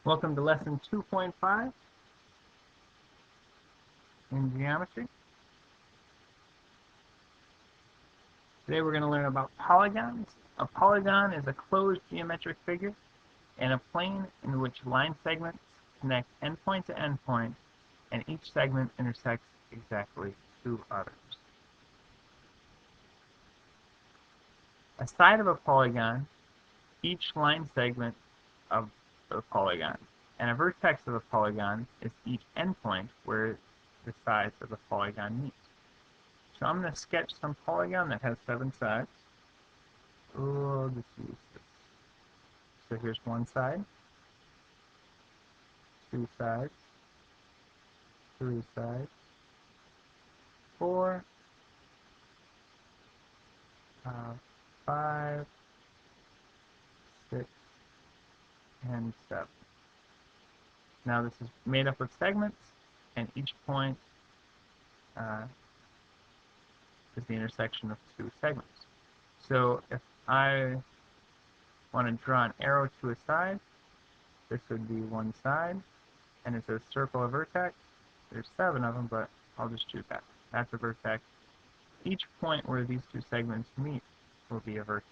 Welcome to lesson 2.5 in geometry. Today we're going to learn about polygons. A polygon is a closed geometric figure in a plane in which line segments connect endpoint to endpoint and each segment intersects exactly two others. A side of a polygon, each line segment of the polygon, and a vertex of a polygon is each endpoint where the sides of the polygon meet. So I'm going to sketch some polygon that has 7 sides. Oh, just use this. So here's one side, 2 sides, 3 sides, 4, 5, 6, and 7. Now this is made up of segments, and each point is the intersection of 2 segments. So if I want to draw an arrow to a side, this would be one side, and it says circle a vertex. There's 7 of them, but I'll just choose that. That's a vertex. Each point where these 2 segments meet will be a vertex.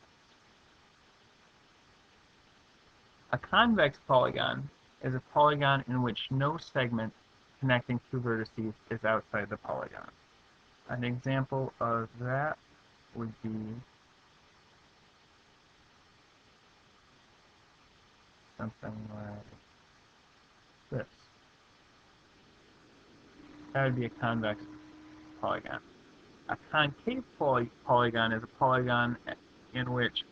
A convex polygon is a polygon in which no segment connecting 2 vertices is outside the polygon. An example of that would be something like this. That would be a convex polygon. A concave polygon is a polygon in which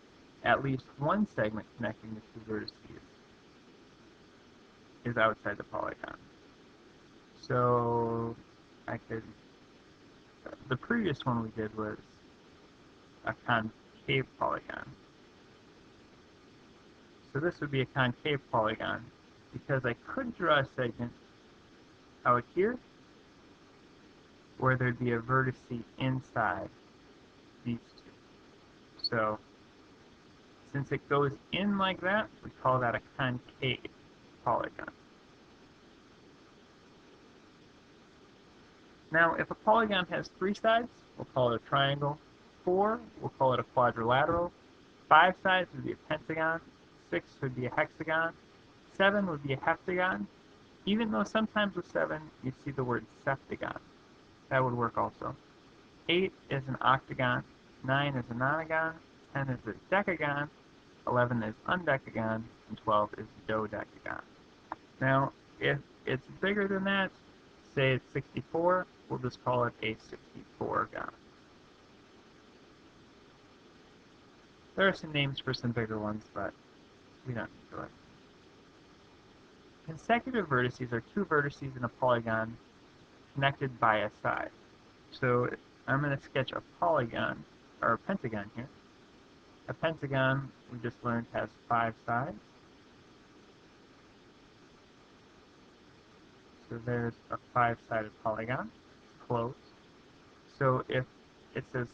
at least one segment connecting the 2 vertices is outside the polygon. So the previous one we did was a concave polygon. So this would be a concave polygon because I could draw a segment out here where there'd be a vertex inside these 2. So since it goes in like that, we call that a concave polygon. Now, if a polygon has 3 sides, we'll call it a triangle. 4, we'll call it a quadrilateral. 5 sides would be a pentagon. 6 would be a hexagon. 7 would be a heptagon. Even though sometimes with 7 you see the word septagon. That would work also. 8 is an octagon. 9 is a nonagon. 10 is a decagon. 11 is undecagon. And 12 is dodecagon. Now, if it's bigger than that, say it's 64, we'll just call it a 64gon. There are some names for some bigger ones, but we don't need to. Consecutive vertices are 2 vertices in a polygon connected by a side. So I'm going to sketch a polygon, or a pentagon here. A pentagon, we just learned, has 5 sides. So there's a 5-sided polygon, closed. So if it says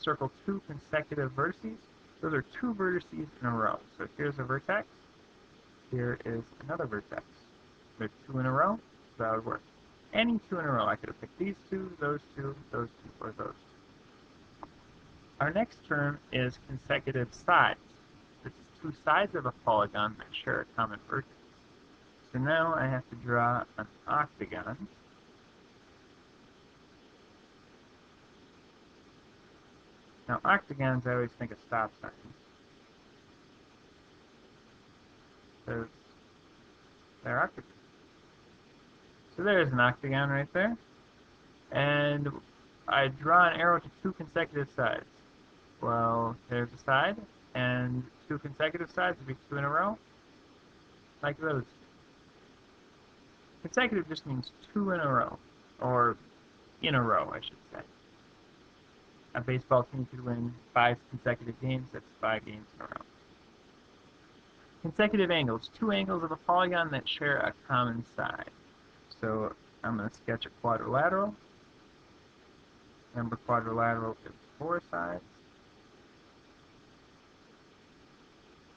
circle 2 consecutive vertices, those are 2 vertices in a row. So here's a vertex, here is another vertex. There's 2 in a row, so that would work. Any 2 in a row, I could have picked these 2, those 2, those 2, or those 2. Our next term is consecutive sides. This is 2 sides of a polygon that share a common vertex. So now I have to draw an octagon. Now octagons, I always think of stop signs. Because they're octagons. So there's an octagon right there. And I draw an arrow to 2 consecutive sides. Well, there's a side, and 2 consecutive sides would be 2 in a row, like those. Consecutive just means 2 in a row, or in a row, I should say. A baseball team could win 5 consecutive games, that's 5 games in a row. Consecutive angles, 2 angles of a polygon that share a common side. So I'm going to sketch a quadrilateral. Remember, quadrilateral is 4 sides.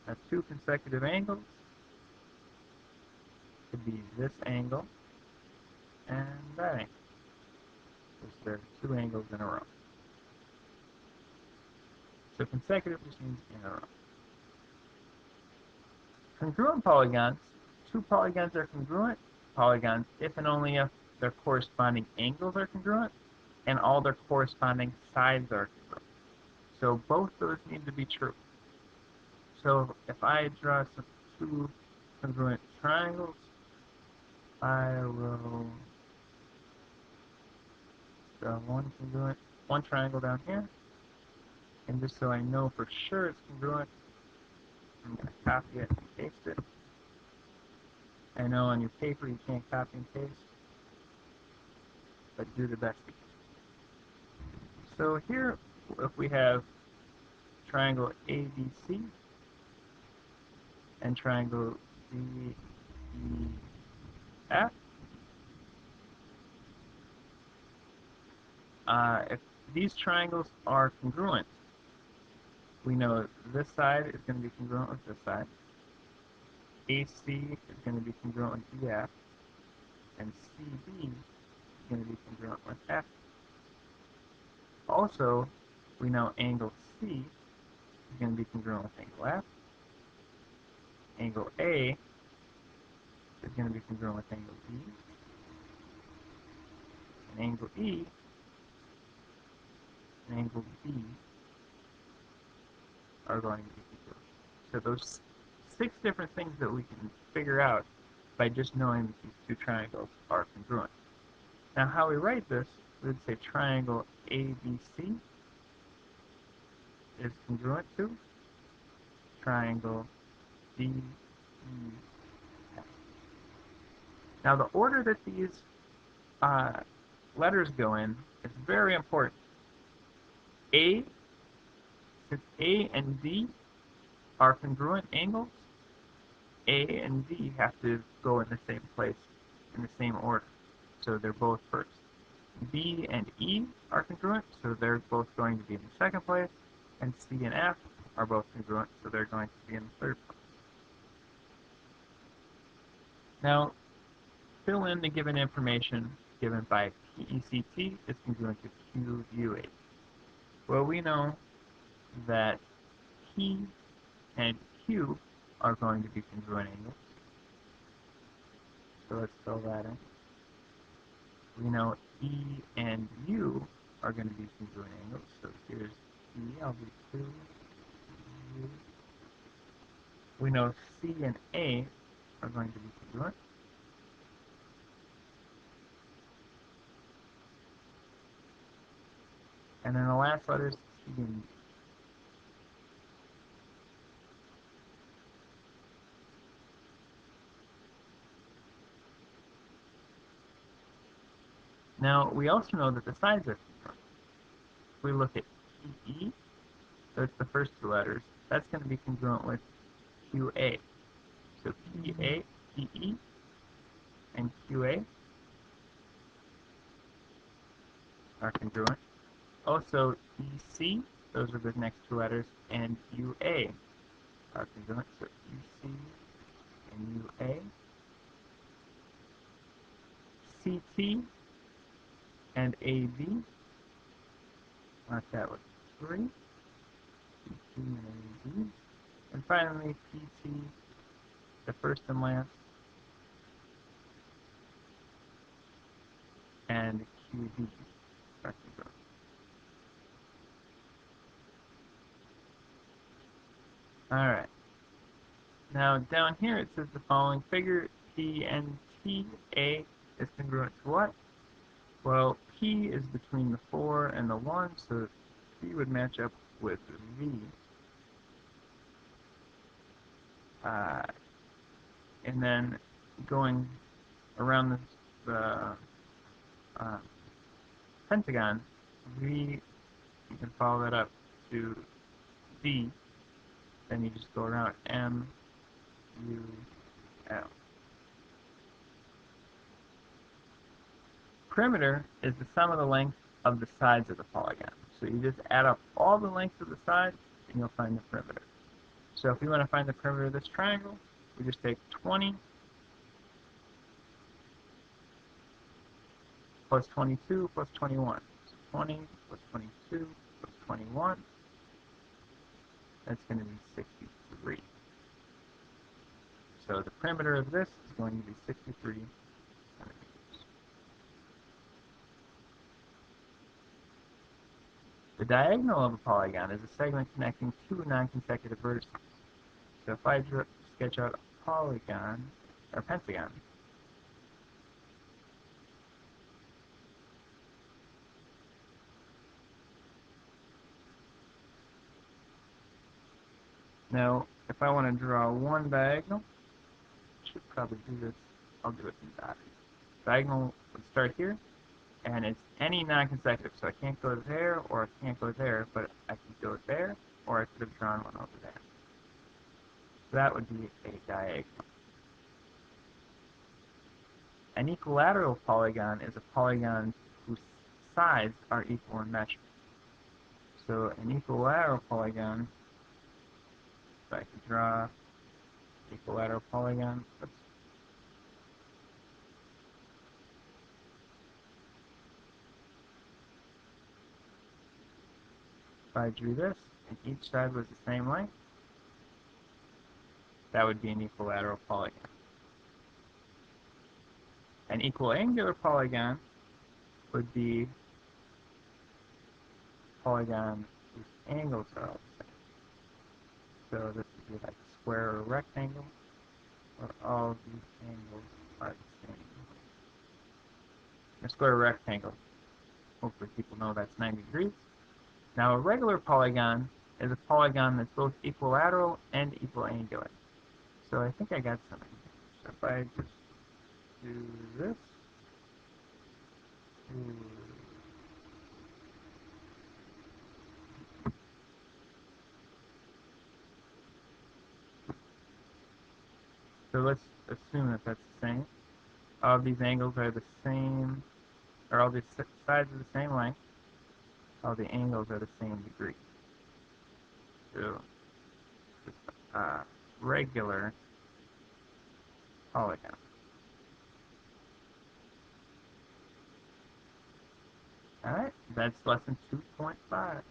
That's 2 consecutive angles. could be this angle and that angle. Because there are two angles in a row. So consecutive just means in a row. Congruent polygons, two polygons are congruent polygons if and only if their corresponding angles are congruent and all their corresponding sides are congruent. So both those need to be true. So if I draw two congruent triangles, I will draw one triangle down here, and just so I know for sure it's congruent, I'm going to copy it and paste it. I know on your paper you can't copy and paste, but do the best you can. So here, if we have triangle ABC and triangle DEF, if these triangles are congruent, we know this side is going to be congruent with this side. AC is going to be congruent with DF, and CB is going to be congruent with F. Also, we know angle C is going to be congruent with angle F. Angle A is going to be congruent with angle E. And angle E and angle B are going to be congruent. So those 6 different things that we can figure out by just knowing that these two triangles are congruent. Now how we write this, we would say triangle ABC is congruent to triangle DEF. Now the order that these letters go in is very important. Since A and D are congruent angles, A and D have to go in the same place, in the same order. So they're both first. B and E are congruent, so they're both going to be in the second place. And C and F are both congruent, so they're going to be in the third place. Now, fill in the given information given by PECT is congruent to QUH. Well, we know that P and Q are going to be congruent angles. So let's fill that in. We know E and U are going to be congruent angles. So here's E, I'll do 2. U. We know C and A are going to be congruent. And then the last letter is T and U. Now, we also know that the sides are congruent. If we look at PE, so it's the first 2 letters, that's going to be congruent with QA. So PA, PE, and QA are congruent. Also, EC, those are the next 2 letters, and UA are congruent. So EC and UA. CT and AB, mark that with 3. CT and AB. And finally, PT, the first and last, and QB are congruent. Alright. Now down here it says the following figure PNTA is congruent to what? Well, P is between the 4 and the 1, so P would match up with V. And then going around the pentagon, V, you can follow that up to D. Then you just go around M, U, L. Perimeter is the sum of the length of the sides of the polygon. So you just add up all the lengths of the sides, and you'll find the perimeter. So if we want to find the perimeter of this triangle, we just take 20 plus 22 plus 21. So 20 plus 22 plus 21. That's going to be 63. So the perimeter of this is going to be 63 centimeters. The diagonal of a polygon is a segment connecting two non-consecutive vertices. So if I sketch out a polygon, or pentagon, now if I want to draw one diagonal, I should probably do this, I'll do it in dot. Diagonal would start here, and it's any non-consecutive, so I can't go there or I can't go there, but I can go there, or I could have drawn one over there. So that would be a diagonal. An equilateral polygon is a polygon whose sides are equal in measure. So an equilateral polygon, if I could draw equilateral polygon, oops. If I drew this, and each side was the same length, that would be an equilateral polygon. An equiangular polygon would be a polygon whose angles are all the same. So this would be like a square or a rectangle, where all of these angles are the same. A square or rectangle, hopefully people know that's 90 degrees. Now a regular polygon is a polygon that's both equilateral and equiangular. So I think I got something here. So if I just do this, so let's assume that that's the same. All of these angles are the same, or all these sides are the same length. All the angles are the same degree. So it's a regular polygon. Alright, that's lesson 2.5.